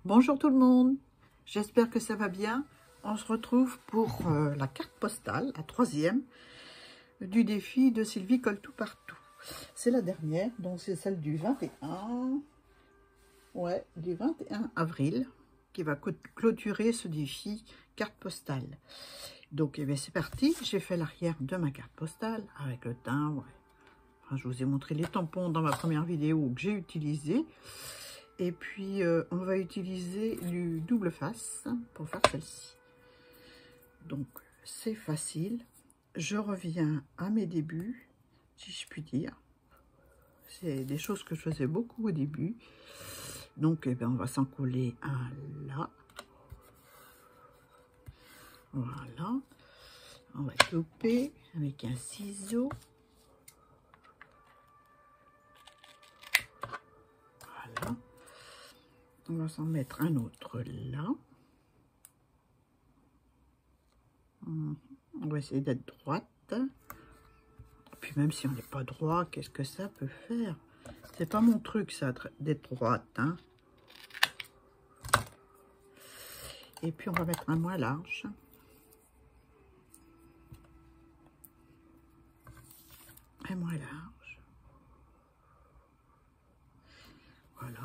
Bonjour tout le monde, j'espère que ça va bien. On se retrouve pour la carte postale, la troisième du défi de Sylvie Colle Tout Partout. C'est la dernière, donc c'est celle du 21, du 21 avril qui va clôturer ce défi carte postale. Donc c'est parti, j'ai fait l'arrière de ma carte postale avec le timbre. Enfin, je vous ai montré les tampons dans ma première vidéo que j'ai utilisé. Et puis, on va utiliser du double face pour faire celle-ci. Donc, c'est facile. Je reviens à mes débuts, si je puis dire. C'est des choses que je faisais beaucoup au début. Donc, on va s'en coller un là. Voilà. On va couper avec un ciseau. Voilà. On va s'en mettre un autre là. On va essayer d'être droite. Puis même si on n'est pas droit, qu'est-ce que ça peut faire? C'est pas mon truc ça, d'être droite. Hein. Et puis on va mettre un moins large. Un moins large. Voilà.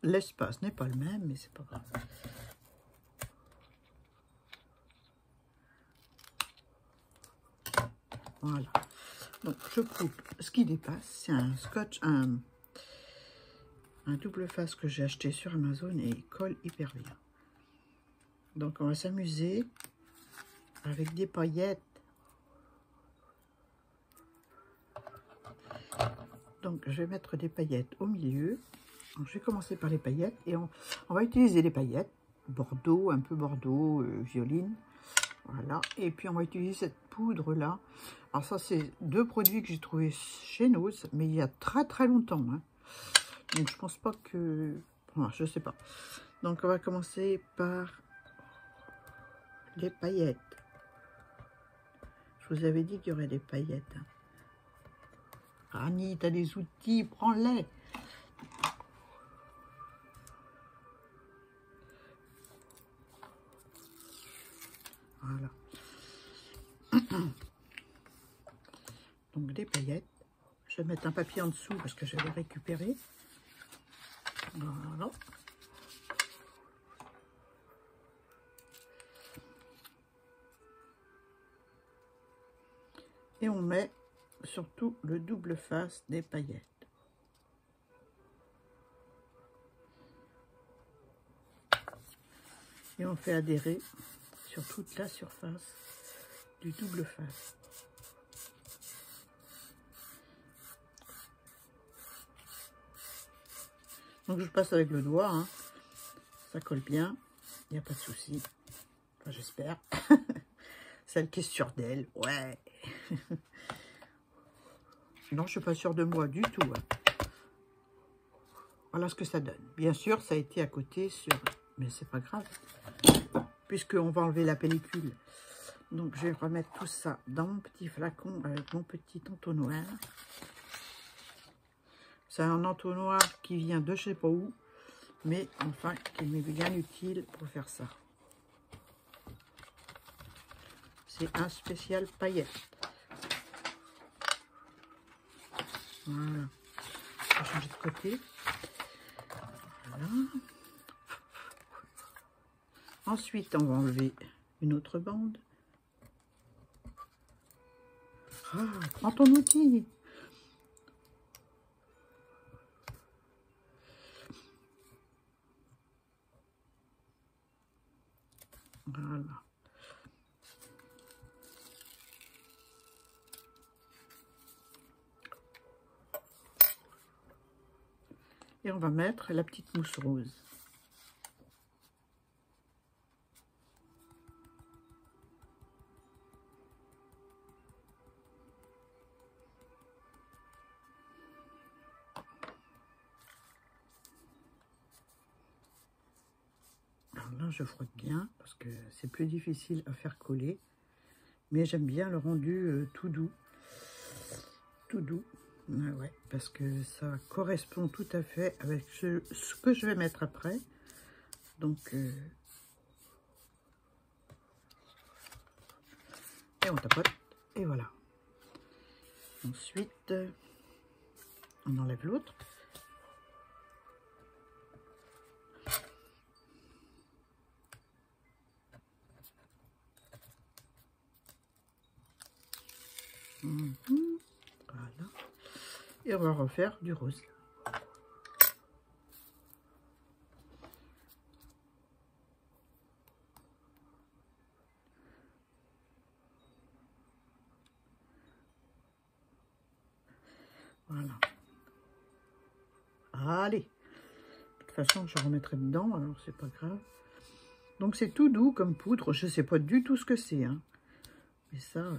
L'espace n'est pas le même, mais c'est pas grave. Voilà. Donc je coupe ce qui dépasse. C'est un scotch, un double face que j'ai acheté sur Amazon et il colle hyper bien. Donc on va s'amuser avec des paillettes. Donc je vais mettre des paillettes au milieu. Donc, je vais commencer par les paillettes et on va utiliser les paillettes bordeaux, un peu bordeaux, violine. Voilà. Et puis on va utiliser cette poudre là. Alors ça c'est deux produits que j'ai trouvé chez Nose, mais il y a très longtemps. Hein. Donc je pense pas que... Enfin, je sais pas. Donc on va commencer par les paillettes. Je vous avais dit qu'il y aurait des paillettes. Hein. Annie, tu as des outils, prends-les. Voilà. Donc des paillettes. Je vais mettre un papier en dessous parce que je vais les récupérer. Voilà. Et on met surtout le double face des paillettes. Et on fait adhérer sur toute la surface du double face. Donc je passe avec le doigt, hein. Ça colle bien, il n'y a pas de souci. Enfin, j'espère. Celle qui est sûre d'elle, ouais. Non, je suis pas sûre de moi du tout. Hein. Voilà ce que ça donne. Bien sûr, ça a été à côté sur... Mais c'est pas grave, puisqu'on va enlever la pellicule. Donc, je vais remettre tout ça dans mon petit flacon avec mon petit entonnoir. C'est un entonnoir qui vient de je sais pas où, mais enfin, qui m'est bien utile pour faire ça. C'est un spécial paillette. Voilà. Je vais changer de côté. Voilà. Ensuite, on va enlever une autre bande. Ah, prends ton outil. Voilà. Et on va mettre la petite mousse rose. Alors là, je frotte bien parce que c'est plus difficile à faire coller. Mais j'aime bien le rendu tout doux. Tout doux. Ah ouais, parce que ça correspond tout à fait avec ce que je vais mettre après. Donc, et on tapote, et voilà. Ensuite, on enlève l'autre. Voilà. Et on va refaire du rose. Voilà. Allez. De toute façon, je remettrai dedans, alors c'est pas grave. Donc c'est tout doux comme poudre. Je sais pas du tout ce que c'est. Hein. Mais ça,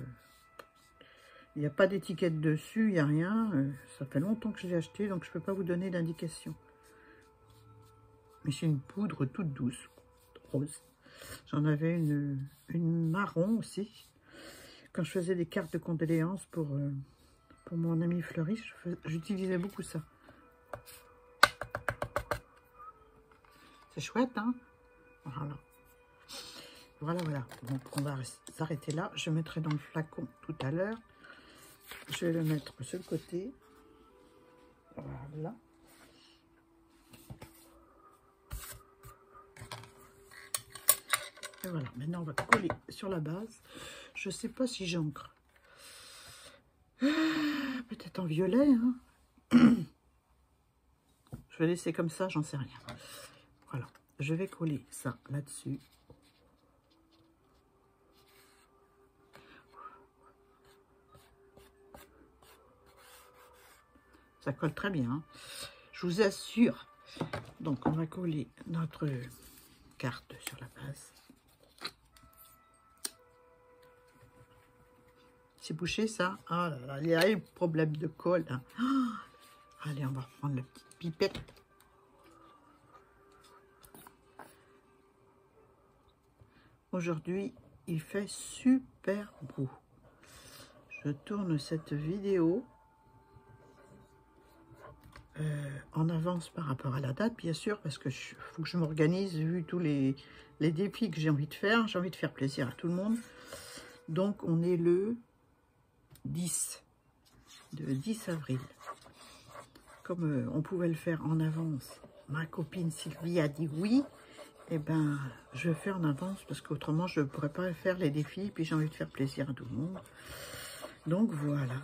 il n'y a pas d'étiquette dessus, il n'y a rien. Ça fait longtemps que je l'ai acheté, donc je ne peux pas vous donner d'indication. Mais c'est une poudre toute douce, rose. J'en avais une marron aussi. Quand je faisais des cartes de condoléances pour mon ami fleuriste, j'utilisais beaucoup ça. C'est chouette, hein? Voilà. Voilà. Donc, on va s'arrêter là. Je mettrai dans le flacon tout à l'heure. Je vais le mettre sur le côté. Voilà. Et voilà. Maintenant, on va coller sur la base. Je ne sais pas si j'encre. Peut-être en violet, hein. Je vais laisser comme ça, j'en sais rien. Voilà. Je vais coller ça là-dessus. Ça colle très bien, hein. Je vous assure. Donc, on va coller notre carte sur la base. C'est bouché, ça? Ah là là, il y a eu problème de colle. Hein. Oh, allez, on va reprendre la petite pipette. Aujourd'hui, il fait super beau. Je tourne cette vidéo en avance par rapport à la date, bien sûr, parce que faut que je m'organise vu tous les défis que j'ai envie de faire. J'ai envie de faire plaisir à tout le monde. Donc, on est le 10 avril. Comme on pouvait le faire en avance, ma copine Sylvie a dit oui. Eh ben, je le fais en avance parce qu'autrement, je ne pourrais pas faire les défis. Puis j'ai envie de faire plaisir à tout le monde. Donc, voilà.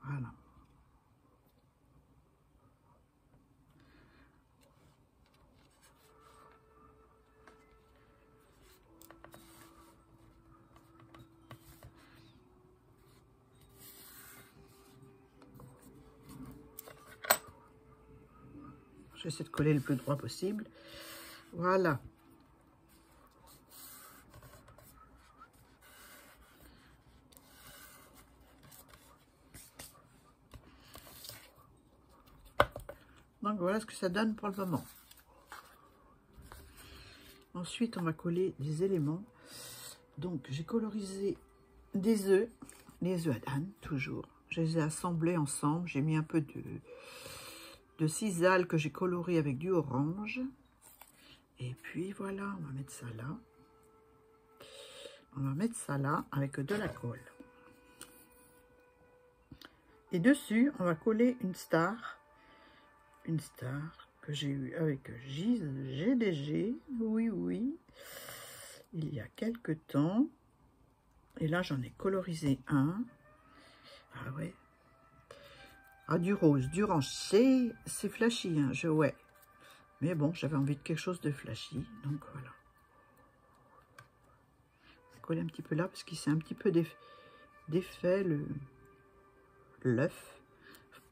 Voilà. J'essaie de coller le plus droit possible. Voilà. Donc voilà ce que ça donne pour le moment. Ensuite, on va coller des éléments. Donc, j'ai colorisé des œufs, les œufs à d'âne, toujours. Je les ai assemblés ensemble. J'ai mis un peu de sisal que j'ai coloré avec du orange. Et puis voilà, on va mettre ça là. On va mettre ça là avec de la colle. Et dessus, on va coller une star. Une star que j'ai eue avec GDG. Oui. Il y a quelque temps. Et là, j'en ai colorisé un. Ah ouais. Ah, du rose, du orange. C'est flashy, hein, ouais. Mais bon, j'avais envie de quelque chose de flashy. Donc voilà. Coller un petit peu là parce qu'il s'est un petit peu défait l'œuf.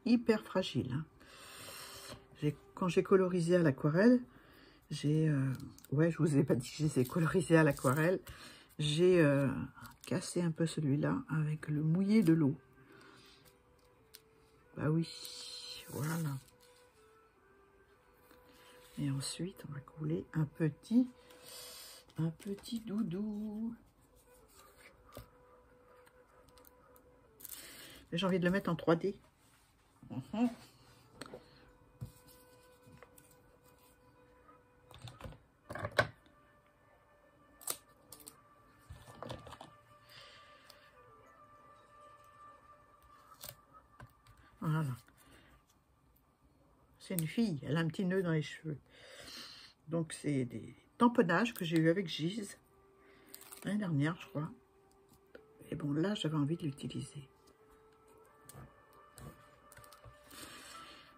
Hyper fragile. Hein. Quand j'ai colorisé à l'aquarelle, ouais, je vous ai pas dit que je les ai colorisés à l'aquarelle. J'ai cassé un peu celui-là avec le mouillé de l'eau. Bah oui, voilà. Et ensuite, on va coller un petit doudou. J'ai envie de le mettre en 3D. Mhm. Voilà. C'est une fille, elle a un petit nœud dans les cheveux. Donc c'est des tamponnages que j'ai eu avec Gise l'année dernière, je crois. Et bon, là, j'avais envie de l'utiliser.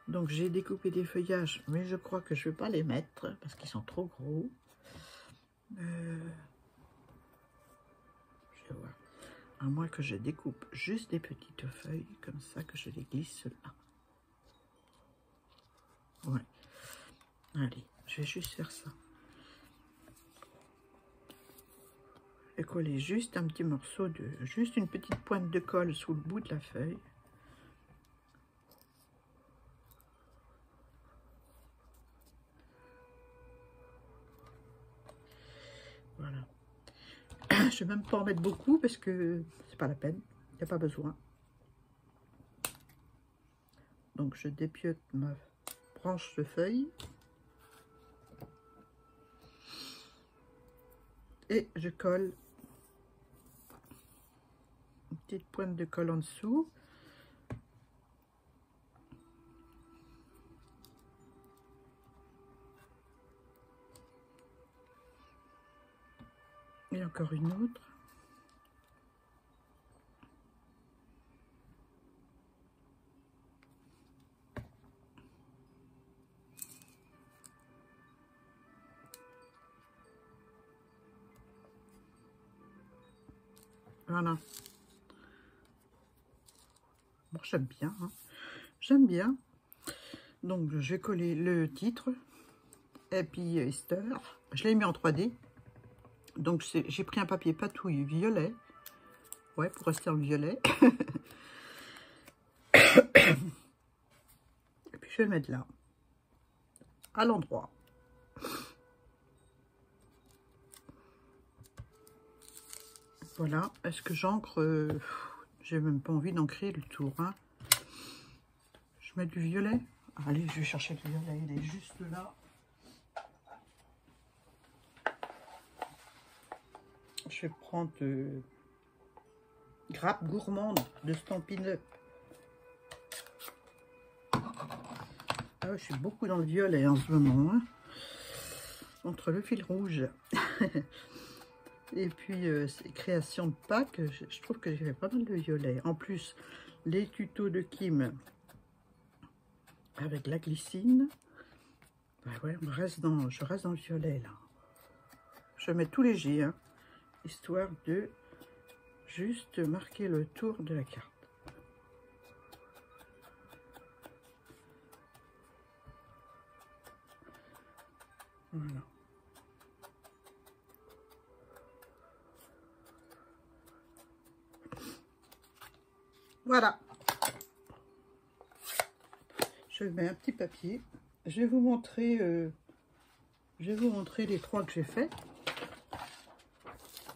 Donc j'ai découpé des feuillages, mais je crois que je ne vais pas les mettre parce qu'ils sont trop gros. Je vais voir. À moins que je découpe juste des petites feuilles, comme ça, que je les glisse là. Ouais. Allez, je vais juste faire ça. Je vais coller juste un petit morceau de... Juste une petite pointe de colle sous le bout de la feuille. Voilà. Je vais même pas en mettre beaucoup parce que c'est pas la peine. Il n'y a pas besoin. Donc je dépiote ma branche de feuille. Et je colle une petite pointe de colle en dessous. Et encore une autre. Voilà. Bon, j'aime bien. Hein. J'aime bien. Donc, je vais coller le titre. Happy Easter. Je l'ai mis en 3D. Donc, j'ai pris un papier patouille violet. Ouais, pour rester en violet. Et puis, je vais le mettre là. À l'endroit. Voilà. Est-ce que j'encre... j'ai même pas envie d'ancrer le tour. Hein. Je mets du violet. Allez, je vais chercher le violet. Il est juste là. Je vais prendre grappe gourmande de Stampin' Up. Ah ouais, je suis beaucoup dans le violet en ce moment. Hein. Entre le fil rouge et puis ces créations de Pâques, je trouve que j'ai fait pas mal de violet. En plus, les tutos de Kim avec la glycine. Bah ouais, je reste dans le violet là. Je mets tout léger, hein, histoire de juste marquer le tour de la carte. Voilà. Voilà. Je mets un petit papier. Je vais vous montrer les trois que j'ai fait.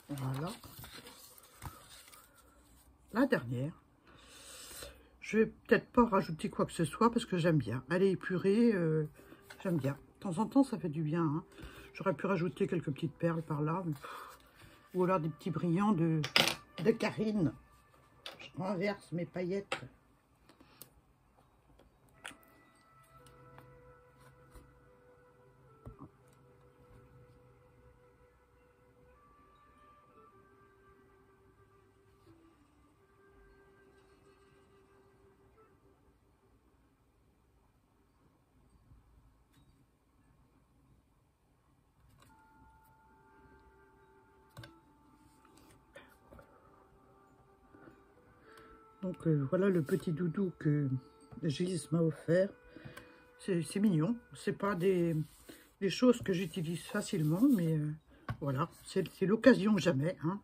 Voilà. La dernière. Je vais peut-être pas rajouter quoi que ce soit parce que j'aime bien. Elle est épurée, j'aime bien. De temps en temps, ça fait du bien. Hein. J'aurais pu rajouter quelques petites perles par là. Ou alors des petits brillants de Karine. Je renverse mes paillettes. Donc voilà le petit doudou que Gise m'a offert. C'est mignon. C'est pas des choses que j'utilise facilement, mais voilà, c'est l'occasion jamais hein,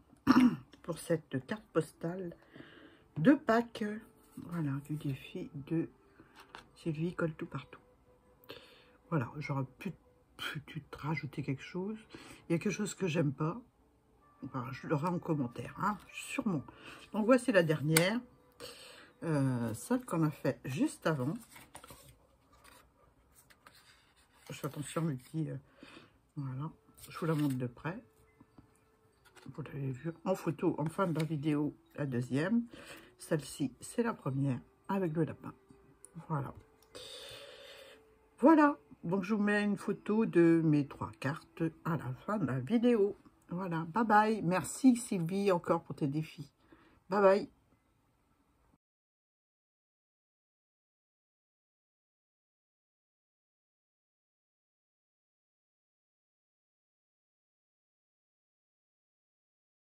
pour cette carte postale de Pâques. Voilà, du défi de Sylvie Colle Tout Partout. Voilà, j'aurais pu rajouter quelque chose. Il y a quelque chose que j'aime pas. Enfin, je l'aurai en commentaire, hein, sûrement. Donc voici la dernière. celle qu'on a fait juste avant. Je fais attention mes petits... voilà, je vous la montre de près. Vous l'avez vu en photo en fin de la vidéo, la deuxième. Celle-ci, c'est la première avec le lapin. Voilà. Voilà. Donc, je vous mets une photo de mes 3 cartes à la fin de la vidéo. Voilà. Bye bye. Merci Sylvie encore pour tes défis. Bye bye.